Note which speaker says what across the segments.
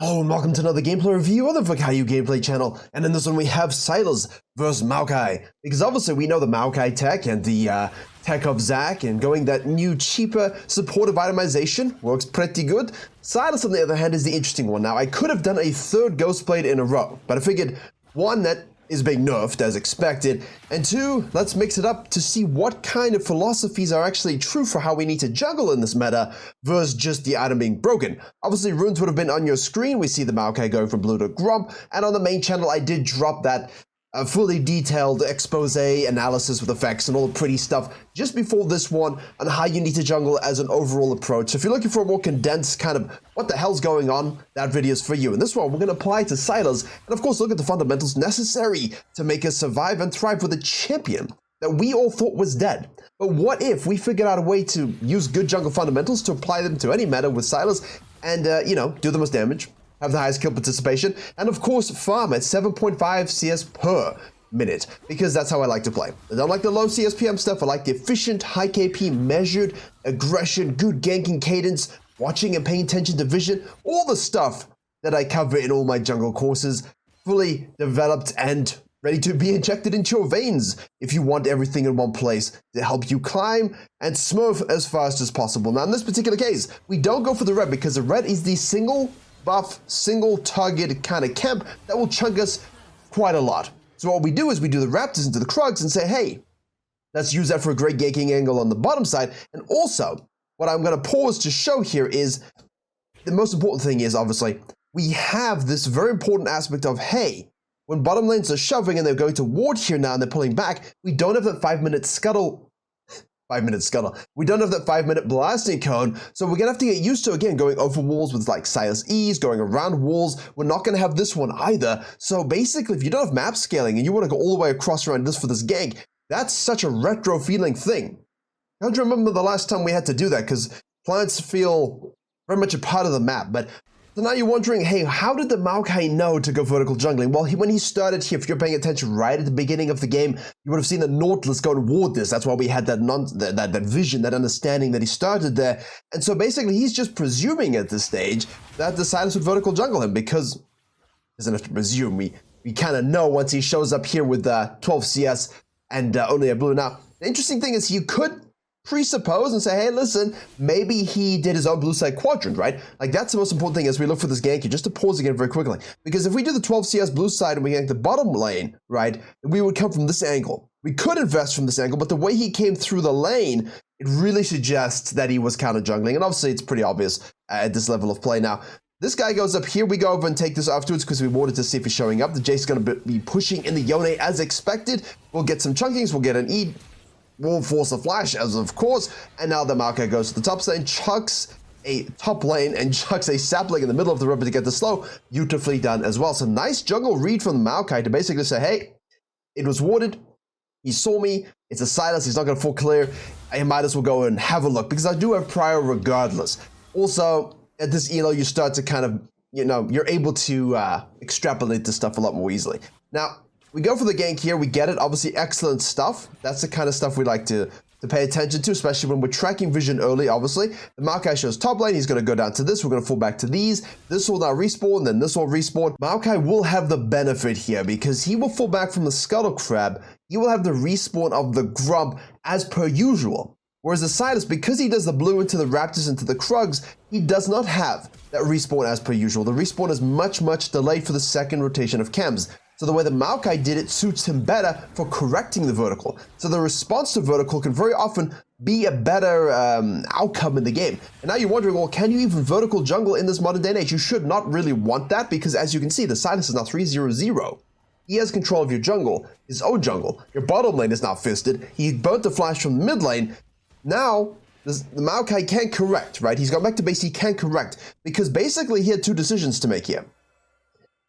Speaker 1: Hello and welcome to another gameplay review on the Virkayu gameplay channel, and in this one we have SYLAS versus Maokai, because obviously we know the Maokai tech and the tech of Zac, and going that new cheaper supportive itemization works pretty good. SYLAS on the other hand is the interesting one. Now I could have done a third Ghost Blade in a row, but I figured one, that is being nerfed as expected, and two, let's mix it up to see what kind of philosophies are actually true for how we need to juggle in this meta versus just the item being broken. Obviously runes would have been on your screen. We see the Maokai going from blue to grump, and on the main channel I did drop that fully detailed expose analysis with effects and all the pretty stuff just before this one on how you need to jungle as an overall approach. So if you're looking for a more condensed kind of what the hell's going on, that video is for you. In this one, we're going to apply it to SYLAS and of course look at the fundamentals necessary to make us survive and thrive with a champion that we all thought was dead. But what if we figured out a way to use good jungle fundamentals to apply them to any meta with SYLAS and, do the most damage, have the highest kill participation, and of course farm at 7.5 CS per minute, because that's how I like to play. I don't like the low CSPM stuff. I like the efficient, high KP, measured aggression, good ganking cadence, watching and paying attention to vision, all the stuff that I cover in all my jungle courses, fully developed and ready to be injected into your veins if you want everything in one place to help you climb and smurf as fast as possible. Now in this particular case, we don't go for the red because the red is the single buff, single target kind of camp that will chunk us quite a lot. So what we do is we do the raptors into the krugs and say, hey, let's use that for a great ganking angle on the bottom side. And also, what I'm going to pause to show here is, the most important thing is, obviously, we have this very important aspect of, hey, when bottom lanes are shoving and they're going to ward here now and they're pulling back, we don't have that 5-minute scuttle. 5-minute scuttle. We don't have that 5-minute blasting cone, so we're gonna have to get used to, again, going over walls with like SYLAS E's, going around walls. We're not gonna have this one either. So basically, if you don't have map scaling and you wanna go all the way across around this for this gank, that's such a retro feeling thing. I don't remember the last time we had to do that, because plants feel very much a part of the map, but so now you're wondering, hey, how did the Maokai know to go vertical jungling? Well, when he started here, if you're paying attention right at the beginning of the game, you would have seen the Nautilus go and ward this. That's why we had that vision, that understanding that he started there. And so basically, he's just presuming at this stage that the SYLAS would vertical jungle him, because he doesn't have to presume. We kind of know once he shows up here with 12 CS and only a blue. Now, the interesting thing is you could presuppose and say, hey, listen, maybe he did his own blue side quadrant, right? Like, that's the most important thing as we look for this gank here, just to pause again very quickly. Because if we do the 12 CS blue side and we gank the bottom lane, right, we would come from this angle. We could invest from this angle, but the way he came through the lane, it really suggests that he was counter jungling. And obviously, it's pretty obvious at this level of play. Now, this guy goes up here. We go over and take this afterwards because we wanted to see if he's showing up. The Jace is going to be pushing in the Yone as expected. We'll get some chunkings. We'll get an E. We'll force a flash, as of course, and now the Maokai goes to the top lane, chucks a top lane, and chucks a sapling in the middle of the river to get the slow. Beautifully done as well. So nice jungle read from the Maokai to basically say, hey, it was warded, he saw me, it's a SYLAS, he's not going to full clear, I might as well go and have a look, because I do have prior regardless. Also, at this elo, you start to kind of, you're able to extrapolate this stuff a lot more easily. Now, we go for the gank here, we get it, obviously excellent stuff. That's the kind of stuff we like to pay attention to, especially when we're tracking vision early, obviously. The Maokai shows top lane, he's going to go down to this, we're going to fall back to these. This will now respawn, then this will respawn. Maokai will have the benefit here, because he will fall back from the Scuttle Crab, he will have the respawn of the Grump as per usual. Whereas the SYLAS, because he does the blue into the Raptors into the Krugs, he does not have that respawn as per usual. The respawn is much, much delayed for the second rotation of chems. So the way the Maokai did it suits him better for correcting the vertical. So the response to vertical can very often be a better outcome in the game. And now you're wondering, well, can you even vertical jungle in this modern day and age? You should not really want that, because as you can see, the SYLAS is now 3-0-0. He has control of your jungle, his own jungle. Your bottom lane is now fisted. He burnt the flash from the mid lane. Now, the Maokai can't correct, right? He's gone back to base, he can't correct, because basically he had two decisions to make here.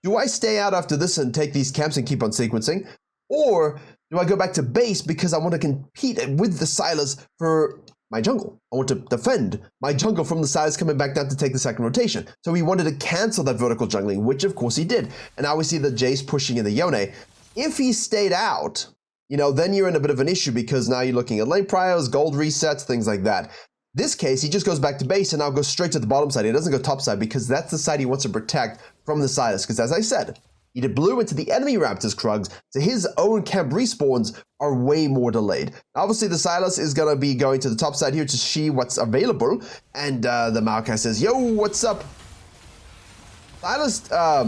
Speaker 1: Do I stay out after this and take these camps and keep on sequencing? Or do I go back to base because I want to compete with the SYLAS for my jungle? I want to defend my jungle from the SYLAS coming back down to take the second rotation. So he wanted to cancel that vertical jungling, which of course he did. And now we see the Jace pushing in the Yone. If he stayed out, then you're in a bit of an issue, because now you're looking at lane priors, gold resets, things like that. This case, he just goes back to base and now goes straight to the bottom side. He doesn't go top side because that's the side he wants to protect from the SYLAS. Because as I said, he did blue into the enemy Raptors Krugs, so his own camp respawns are way more delayed. Obviously, the SYLAS is going to be going to the top side here to see what's available. And the Maokai says, yo, what's up? SYLAS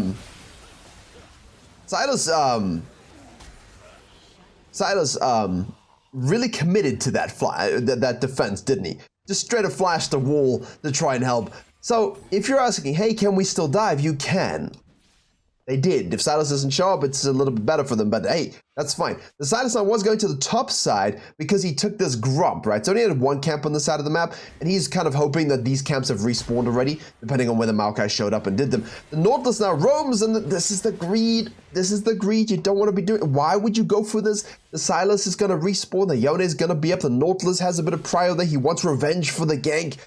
Speaker 1: really committed to that defense, didn't he? Just straight up flashed the wall to try and help. So if you're asking, hey, can we still dive? You can. They did. If SYLAS doesn't show up, it's a little bit better for them, but hey, that's fine. The SYLAS now was going to the top side because he took this grump, right? So he had one camp on the side of the map, and he's kind of hoping that these camps have respawned already, depending on where the Maokai showed up and did them. The Nautilus now roams, and this is the greed. This is the greed you don't want to be doing. Why would you go for this? The SYLAS is going to respawn. The Yone is going to be up. The Nautilus has a bit of prio there. He wants revenge for the gank.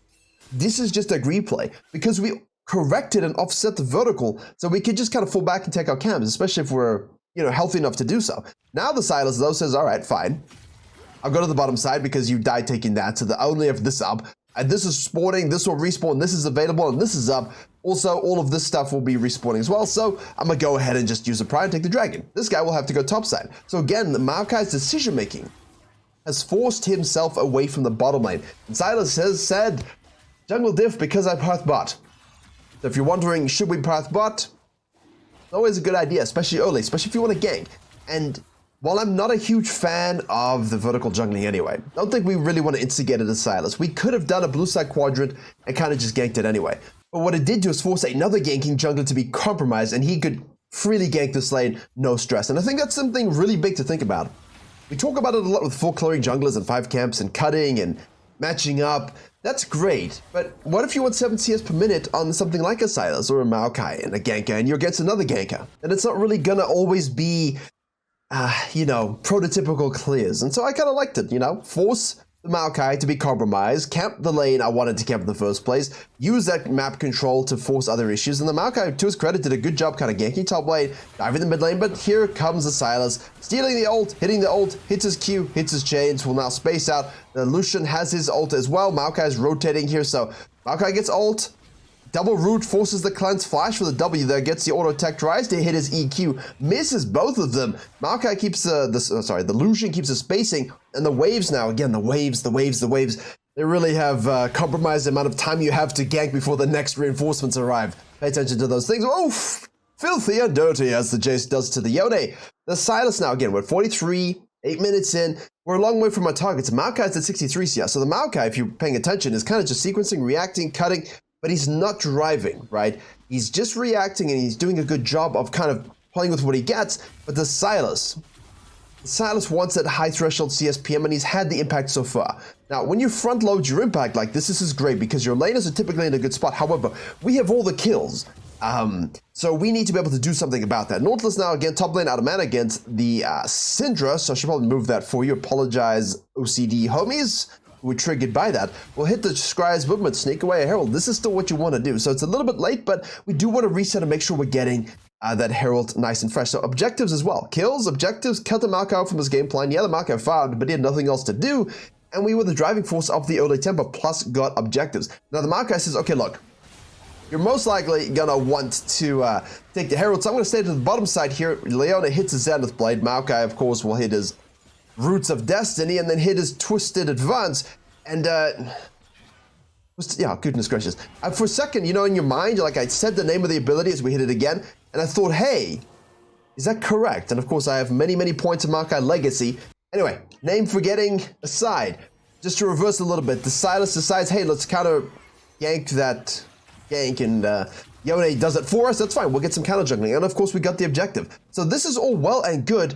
Speaker 1: This is just a greed play because we corrected and offset the vertical, so we could just kind of fall back and take our camps, especially if we're, healthy enough to do so. Now the SYLAS though says, all right, fine. I'll go to the bottom side because you died taking that, so the only have this up. And this is spawning, this will respawn, this is available, and this is up. Also, all of this stuff will be respawning as well, so I'm gonna go ahead and just use a prio and take the dragon. This guy will have to go topside. So again, the Maokai's decision making has forced himself away from the bottom lane. And SYLAS has said, jungle diff because I path bot. So if you're wondering, should we path bot? It's always a good idea, especially early, especially if you want to gank. And while I'm not a huge fan of the vertical jungling anyway, I don't think we really want to instigate it as SYLAS. We could have done a blue side quadrant and kind of just ganked it anyway. But what it did do is force another ganking jungler to be compromised, and he could freely gank this lane, no stress. And I think that's something really big to think about. We talk about it a lot with full clearing junglers and 5 camps and cutting and matching up. That's great, but what if you want 7 CS per minute on something like a SYLAS or a Maokai and a ganker, and you're against another ganker? And it's not really gonna always be, prototypical clears. And so I kind of liked it, force the Maokai to be compromised, camp the lane I wanted to camp in the first place, use that map control to force other issues, and the Maokai, to his credit, did a good job kind of ganking top lane, diving the mid lane, but here comes the SYLAS, stealing the ult, hitting the ult, hits his Q, hits his chains, will now space out. The Lucian has his ult as well. Maokai is rotating here, so Maokai gets ult, double root, forces the cleanse flash for the W there, gets the auto attack, tries to hit his EQ, misses both of them. Maokai keeps the Lucian keeps the spacing, and the waves now, again, the waves, they really have compromised the amount of time you have to gank before the next reinforcements arrive. Pay attention to those things. Oh, filthy and dirty, as the Jace does to the Yone. The SYLAS now, again, we're 43, 8 minutes in. We're a long way from our targets. Maokai's at 63 CS, so the Maokai, if you're paying attention, is kind of just sequencing, reacting, cutting, but he's not driving, right? He's just reacting, and he's doing a good job of kind of playing with what he gets. But the SYLAS wants that high threshold CSPM, and he's had the impact so far. Now, when you front load your impact like this is great because your laners are typically in a good spot. However, we have all the kills. So we need to be able to do something about that. Nautilus now, again, top lane out of mana against the Syndra, so I should probably move that for you. Apologize, OCD homies, who were triggered by that. We'll hit the Scry's movement, sneak away a Herald. This is still what you want to do. So it's a little bit late, but we do want to reset and make sure we're getting that Herald nice and fresh. So objectives as well. Kills, objectives, cut the Maokai out from his game plan. Yeah, the Maokai farmed, but he had nothing else to do. And we were the driving force of the early tempo, plus got objectives. Now the Maokai says, okay, look, you're most likely gonna want to take the Herald. So I'm gonna stay to the bottom side here. Leona hits his Zenith Blade. Maokai, of course, will hit his Roots of Destiny and then hit his Twisted Advance. And, yeah, goodness gracious. For a second, in your mind, like I said the name of the ability as we hit it again, and I thought, hey, is that correct? And of course, I have many, many points of Maokai Legacy. Anyway, name forgetting aside, just to reverse a little bit, the SYLAS decides, hey, let's counter gank that gank, and Yone does it for us. That's fine. We'll get some counter jungling. And of course, we got the objective. So this is all well and good.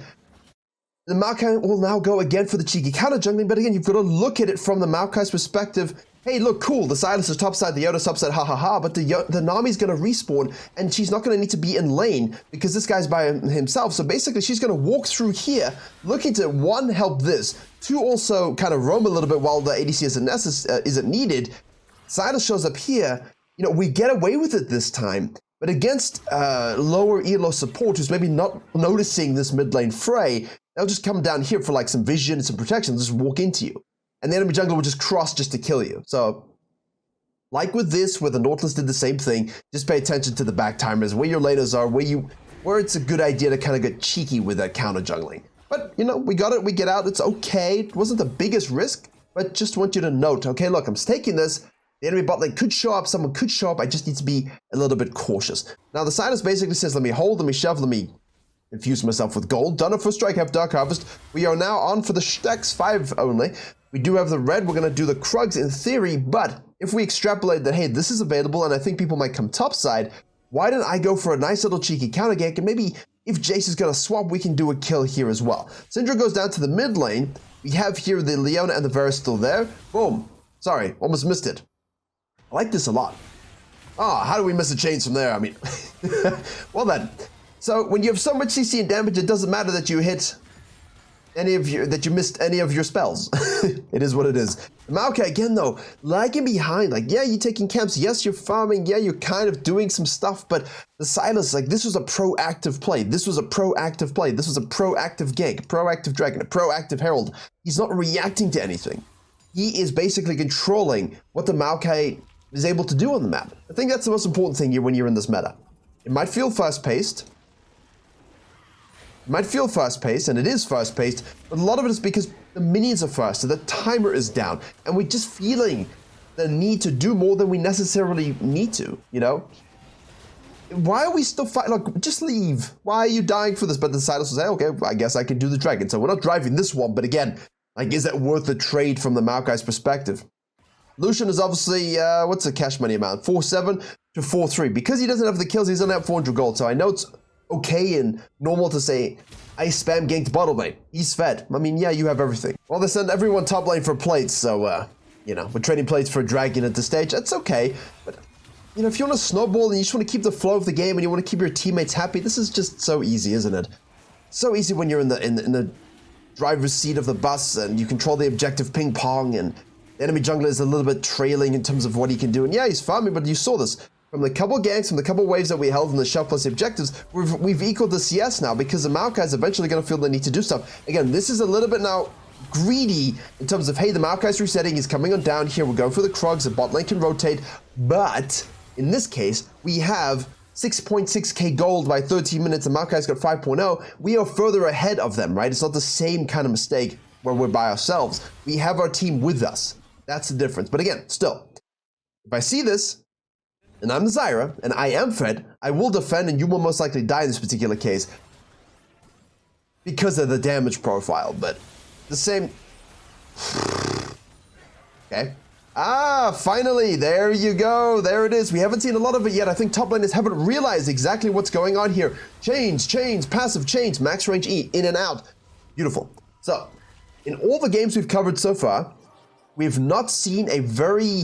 Speaker 1: The Maokai will now go again for the cheeky counter jungling, but again, you've got to look at it from the Maokai's perspective. Hey, look, cool, the SYLAS is topside, the Yoda's topside, ha ha ha, but the Nami's going to respawn, and she's not going to need to be in lane, because this guy's by himself, so basically she's going to walk through here, looking to, 1, help this, 2, also kind of roam a little bit while the ADC isn't needed. SYLAS shows up here, we get away with it this time, but against lower elo support, who's maybe not noticing this mid lane fray, they'll just come down here for like some vision and some protection, just walk into you. and the enemy jungler will just cross just to kill you. So, like with this, where the Nautilus did the same thing, just pay attention to the back timers, where your laners are, where it's a good idea to kind of get cheeky with that counter jungling. But, you know, we got it, we get out, it's okay. It wasn't the biggest risk, but just want you to note, okay, look, I'm staking this. The enemy bot lane could show up, someone could show up, I just need to be a little bit cautious. Now, the SYLAS basically says, let me hold, let me shove, let me infuse myself with gold. Done it for strike, have Dark Harvest. We are now on for the stacks 5 only. We do have the red, we're going to do the Krugs in theory, but if we extrapolate that, hey, this is available and I think people might come topside, why don't I go for a nice little cheeky counter gank, and maybe if Jace is going to swap, we can do a kill here as well. Syndra goes down to the mid lane. We have here the Leona and the Varus still there. Boom. Sorry, almost missed it. I like this a lot. Ah, how do we miss a chains from there? I mean, well then. So when you have so much CC and damage, it doesn't matter that you hit that you missed any of your spells. It is what it is. The Maokai again though, lagging behind. Like, yeah, you're taking camps. Yes, you're farming. Yeah, you're kind of doing some stuff. But the SYLAS, like, this was a proactive play. This was a proactive play. This was a proactive gank, proactive dragon, a proactive herald. He's not reacting to anything. He is basically controlling what the Maokai is able to do on the map. I think that's the most important thing here when you're in this meta. It might feel fast-paced. It might feel fast-paced, and it is fast-paced, but a lot of it is because the minions are fast, so the timer is down, and we're just feeling the need to do more than we necessarily need to, you know? Why are we still fighting? Like, just leave. Why are you dying for this? But the SYLAS will say, okay, I guess I can do the dragon. So we're not driving this one, but again, like, is that worth the trade from the Maokai's perspective? Lucian is obviously, what's the cash money amount? 4.7 to 4.3. Because he doesn't have the kills, he's only at 400 gold, so I know it's okay and normal to say, I spam ganked bottom lane. He's fed. I mean, yeah, you have everything. Well, they send everyone top lane for plates, so, you know, we're trading plates for a dragon at this stage. That's okay, but, you know, if you want to snowball and you just want to keep the flow of the game and you want to keep your teammates happy, this is just so easy, isn't it? So easy when you're in the driver's seat of the bus and you control the objective ping pong, and the enemy jungler is a little bit trailing in terms of what he can do. And yeah, he's farming, but you saw this. From the couple ganks, from the couple waves that we held in the shove plus the objectives, we've equaled the CS now because the Maokai is eventually going to feel the need to do stuff. Again, this is a little bit now greedy in terms of, hey, the Maokai's resetting, he's coming on down here, we're going for the Krugs, the bot lane can rotate, but in this case, we have 6.6k gold by 13 minutes, the Maokai's got 5.0, we are further ahead of them, right? It's not the same kind of mistake where we're by ourselves. We have our team with us. That's the difference. But again, still, if I see this, and I'm the Zyra, and I am fed, I will defend, and you will most likely die in this particular case because of the damage profile, but the same... Okay. Ah, finally, there you go, there it is. We haven't seen a lot of it yet. I think top laners haven't realized exactly what's going on here. Chains, passive chains, max range E, in and out. Beautiful. So, in all the games we've covered so far, we've not seen a very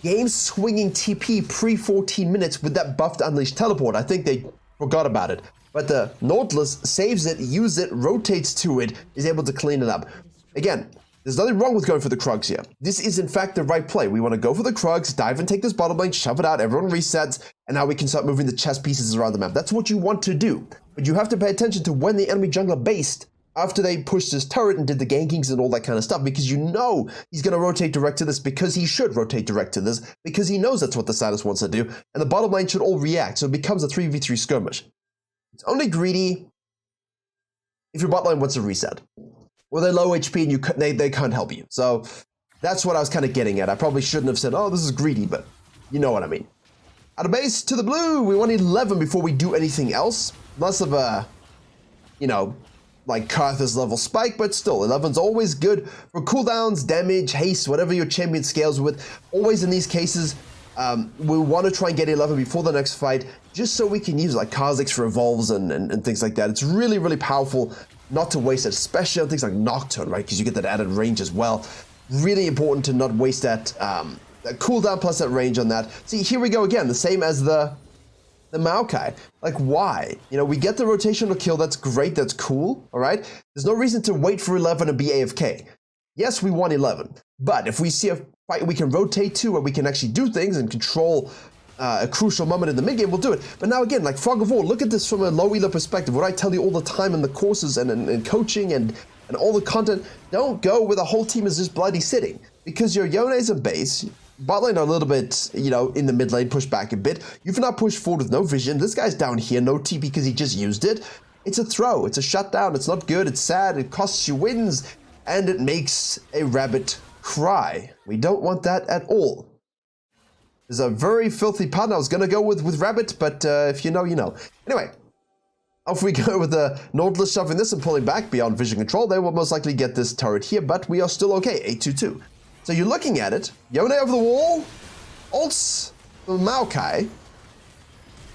Speaker 1: game-swinging TP pre-14 minutes with that buffed Unleashed teleport. I think they forgot about it. But the Nautilus saves it, uses it, rotates to it, is able to clean it up. Again, there's nothing wrong with going for the Krugs here. This is in fact the right play. We want to go for the Krugs, dive and take this bottom lane, shove it out, everyone resets, and now we can start moving the chess pieces around the map. That's what you want to do. But you have to pay attention to when the enemy jungler based after they pushed his turret and did the gankings and all that kind of stuff, because you know he's going to rotate direct to this, because he should rotate direct to this, because he knows that's what the SYLAS wants to do, and the bottom lane should all react, so it becomes a 3v3 skirmish. It's only greedy if your bot lane wants to reset. Or they're low HP and they can't help you. So that's what I was kind of getting at. I probably shouldn't have said, oh, this is greedy, but you know what I mean. Out of base to the blue, we want 11 before we do anything else. Less of a, you know, like Karthus level spike, but still, 11's always good for cooldowns, damage, haste, whatever your champion scales with. Always in these cases, we want to try and get 11 before the next fight, just so we can use like Kha'Zix for evolves and things like that. It's really, really powerful not to waste it, especially on things like Nocturne, right? Because you get that added range as well. Really important to not waste that, that cooldown plus that range on that. See, here we go again, the same as the Maokai. Like, why? You know, we get the rotational kill, that's great, that's cool, all right? There's no reason to wait for 11 and be AFK. Yes, we want 11, but if we see a fight we can rotate to, where we can actually do things and control a crucial moment in the mid game, we'll do it. But now again, like Fog of War, look at this from a low elo perspective. What I tell you all the time in the courses and in coaching and and all the content, don't go where the whole team is just bloody sitting. Because your Yone's a base, bot lane are a little bit, you know, in the mid lane, push back a bit. You've not pushed forward with no vision. This guy's down here, no TP because he just used it. It's a throw, it's a shutdown, it's not good, it's sad, it costs you wins, and it makes a rabbit cry. We don't want that at all. There's a very filthy pun I was gonna go with rabbit, but if you know, you know. Anyway, if we go with the Nautilus shoving this and pulling back beyond vision control, they will most likely get this turret here, but we are still okay, 8-2-2. So you're looking at it, Yone over the wall, ults the Maokai,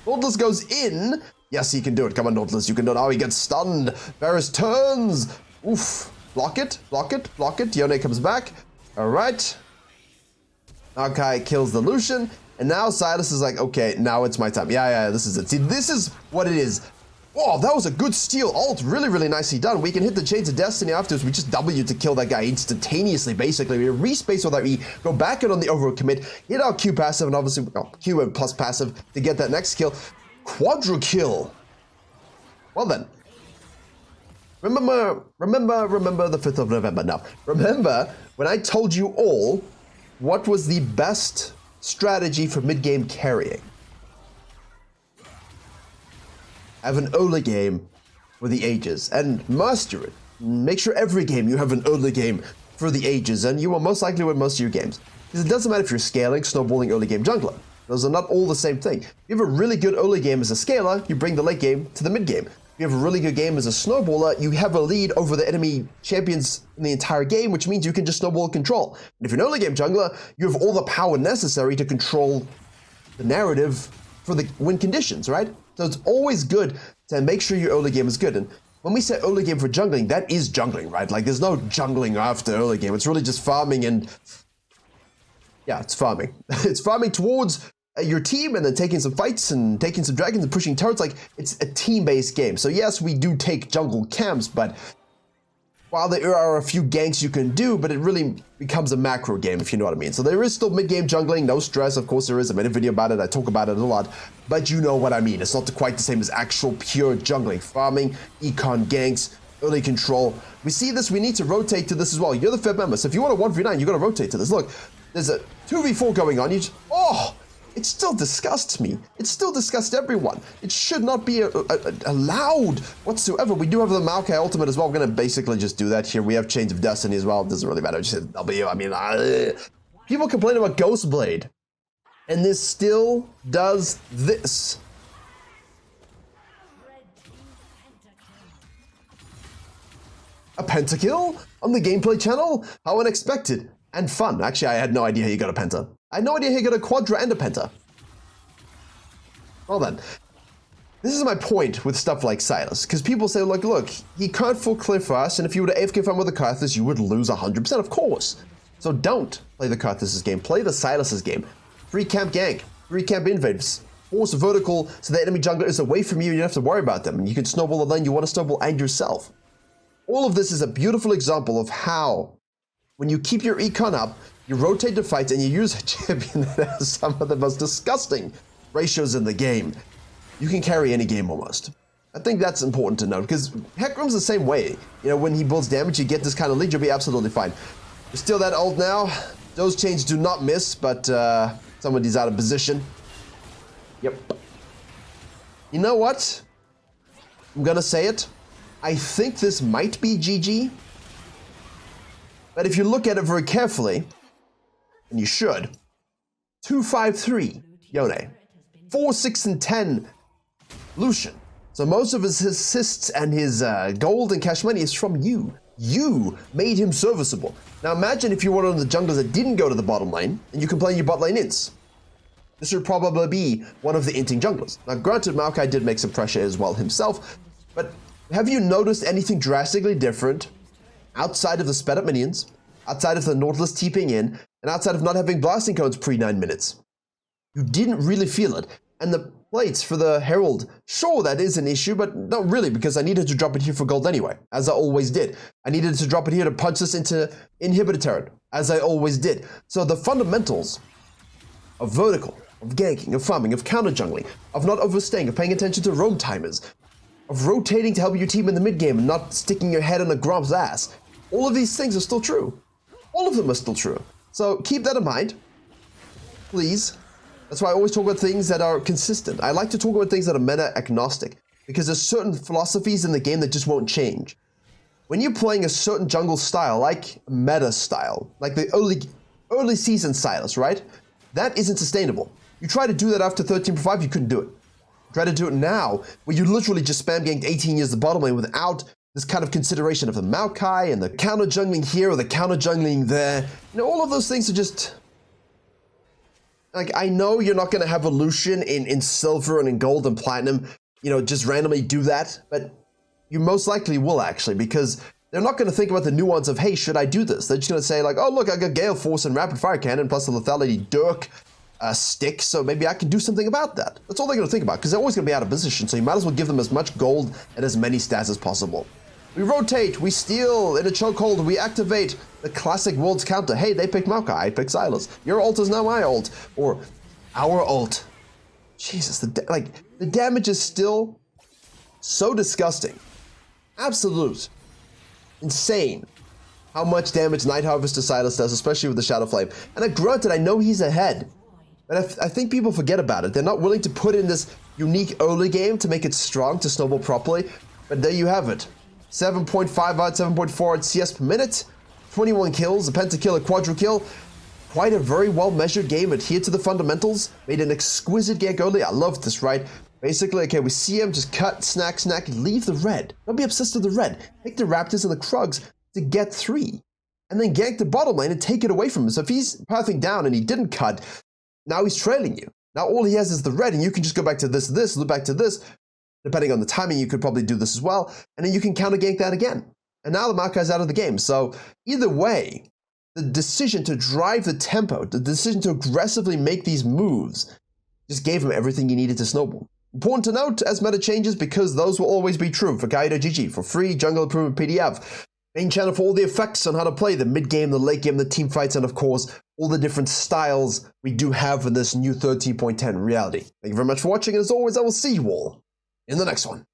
Speaker 1: Nautilus goes in, yes, he can do it, come on Nautilus, you can do it, oh, he gets stunned, Varus turns, oof, block it, block it, block it, Yone comes back, alright, Maokai kills the Lucian, and now Sylas is like, okay, now it's my time. Yeah, this is it. See, this is what it is. Oh, that was a good steal ult. Really, really nicely done. We can hit the Chains of Destiny afterwards. We just W to kill that guy instantaneously, basically. We respace with our E, go back in on the overall commit, hit our Q passive, and obviously, Q and plus passive to get that next kill. Quadra kill. Well then. Remember the 5th of November. Now, remember when I told you all what was the best strategy for mid-game carrying? Have an early game for the ages and master it. Make sure every game you have an early game for the ages, and you will most likely win most of your games. Because it doesn't matter if you're scaling, snowballing, early game jungler. Those are not all the same thing. If you have a really good early game as a scaler, you bring the late game to the mid game. If you have a really good game as a snowballer, you have a lead over the enemy champions in the entire game, which means you can just snowball and control. And if you're an early game jungler, you have all the power necessary to control the narrative for the win conditions, right? So it's always good to make sure your early game is good. And when we say early game for jungling, that is jungling, right? Like there's no jungling after early game. It's really just farming and yeah, it's farming. It's farming towards your team and then taking some fights and taking some dragons and pushing turrets. Like it's a team-based game. So yes, we do take jungle camps, but while there are a few ganks you can do, but it really becomes a macro game, if you know what I mean. So there is still mid-game jungling, no stress. Of course there is. I made a video about it. I talk about it a lot, but you know what I mean. It's not quite the same as actual pure jungling. Farming, econ ganks, early control. We see this. We need to rotate to this as well. You're the fifth member. So if you want a 1v9, you got to rotate to this. Look, there's a 2v4 going on. You just, oh, it still disgusts me. It still disgusts everyone. It should not be allowed whatsoever. We do have the Maokai ultimate as well. We're going to basically just do that here. We have Chains of Destiny as well. It doesn't really matter. Just hit W. I mean, people complain about Ghostblade, and this still does this. A pentakill on the gameplay channel? How unexpected and fun. Actually, I had no idea he got a penta. I had no idea he got a quadra and a penta. Well then, this is my point with stuff like Sylas, because people say, look, he can't full clear for us, and if you were to AFK farm with the Karthus, you would lose 100%, of course. So don't play the Karthus' game, play the Sylas' game. Free camp gank, free camp invades, force vertical so the enemy jungler is away from you and you don't have to worry about them, and you can snowball the lane you want to snowball and yourself. All of this is a beautiful example of how, when you keep your econ up, you rotate the fights and you use a champion that has some of the most disgusting ratios in the game, you can carry any game almost. I think that's important to note, because Hecarim's the same way. You know, when he builds damage, you get this kind of lead, you'll be absolutely fine. You steal that ult now. Those chains do not miss, but somebody's out of position. Yep. You know what? I'm gonna say it. I think this might be GG. But if you look at it very carefully, and you should, 2-5-3, Yone. 4, 6, and 10, Lucian. So most of his assists and his gold and cash money is from you. You made him serviceable. Now imagine if you were one of the junglers that didn't go to the bottom lane, and you can play your bot lane ints. This would probably be one of the inting junglers. Now granted, Maokai did make some pressure as well himself, but have you noticed anything drastically different outside of the sped up minions, outside of the Nautilus TPing in, and outside of not having blasting codes pre-9 minutes? You didn't really feel it. And the plates for the Herald, sure, that is an issue, but not really, because I needed to drop it here for gold anyway, as I always did. I needed to drop it here to punch this into inhibitor turret, as I always did. So the fundamentals of vertical, of ganking, of farming, of counter jungling, of not overstaying, of paying attention to roam timers, of rotating to help your team in the mid game and not sticking your head in a Gromp's ass. All of these things are still true. All of them are still true. So keep that in mind, please. That's why I always talk about things that are consistent. I like to talk about things that are meta-agnostic, because there's certain philosophies in the game that just won't change. When you're playing a certain jungle style, like meta style, like the early season SYLAS, right? That isn't sustainable. You try to do that after 13.5, you couldn't do it. Try to do it now, where you literally just spam ganked 18 years the bottom lane without this kind of consideration of the Maokai and the counter jungling here or the counter jungling there. You know, all of those things are just... Like, I know you're not going to have evolution in silver and in gold and platinum, you know, just randomly do that, but you most likely will actually, because they're not going to think about the nuance of, hey, should I do this? They're just going to say like, oh, look, I got Gale Force and Rapid Fire Cannon plus the lethality Dirk stick, so maybe I can do something about that. That's all they're going to think about, because they're always going to be out of position, so you might as well give them as much gold and as many stats as possible. We rotate, we steal in a chokehold, we activate the classic Worlds counter. Hey, they picked Maokai, I picked SYLAS. Your ult is now my ult, or our ult. Jesus, the damage is still so disgusting. Absolute. Insane how much damage Night Harvest to SYLAS does, especially with the Shadow Flame. And granted, I know he's ahead, but I think people forget about it. They're not willing to put in this unique early game to make it strong, to snowball properly, but there you have it. 7.5 out, 7.4 out CS per minute, 21 kills, a pentakill, a quadra kill. Quite a very well-measured game, adhered to the fundamentals, made an exquisite gank early. I love this, right? Basically, okay, we see him, just cut, snack, leave the red. Don't be obsessed with the red. Pick the Raptors and the Krugs to get 3. And then gank the bottom lane and take it away from him. So if he's pathing down and he didn't cut, now he's trailing you. Now all he has is the red, and you can just go back to this, loop back to this. Depending on the timing, you could probably do this as well, and then you can counter gank that again. And now the Maokai's out of the game. So either way, the decision to drive the tempo, the decision to aggressively make these moves, just gave him everything he needed to snowball. Important to note as meta changes, because those will always be true. Virkayu.gg for free jungle improvement PDF. Main channel for all the effects on how to play the mid game, the late game, the team fights, and of course, all the different styles we do have in this new 13.10 reality. Thank you very much for watching, and as always, I will see you all in the next one.